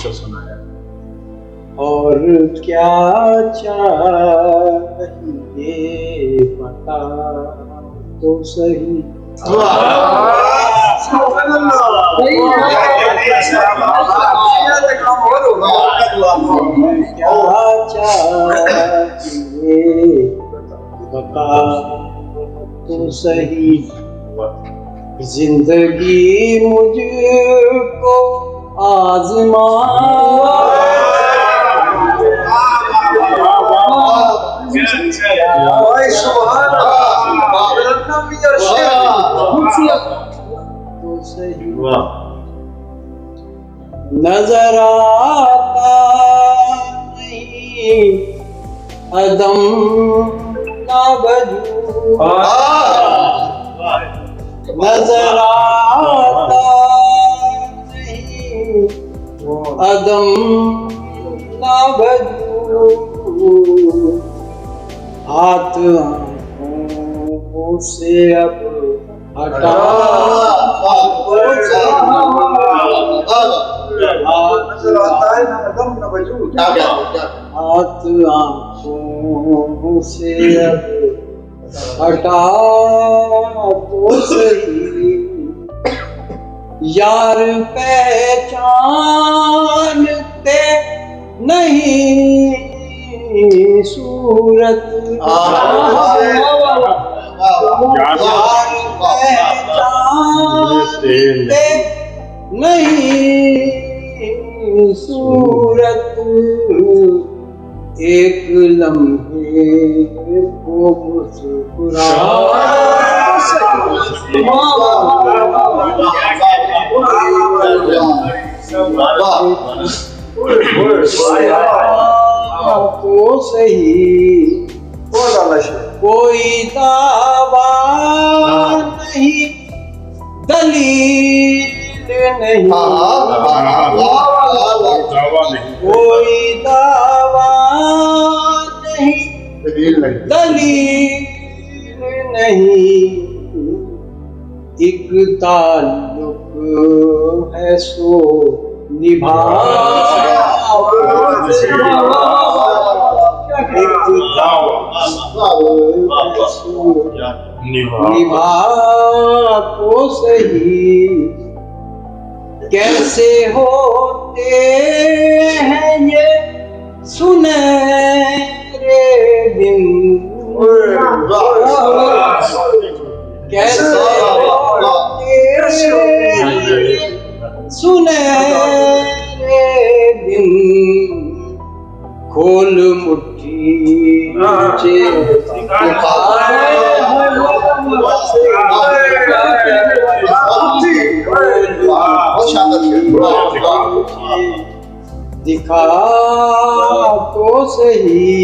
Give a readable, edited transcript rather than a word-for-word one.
से सुनाया। और क्या चाहिए पता तो सही। क्या चाहिए बता तो सही। जिंदगी मुझको आजमा तो सही। नजर आता नहीं अदम ना बजू। नजर आता नहीं अदम ना बजू। हाथ आँखों से अब हटा हाथ आँखों से अब हटा तो सही। यार पहचानते नहीं सूरत। यार पहचानते नहीं सूरत। एक लम्हे को मुस्कुरा तो सही। कोई दावा नहीं दलील नहीं। कोई दावा नहीं दलील नहीं। एक ताल्लुक है सो निभा। निभा तो सही। कैसे होते हैं ये सुनहरे दिन। कैसे होते हैं ये सुनहरे दिन। खोल मुट्ठी दिखा तो सही।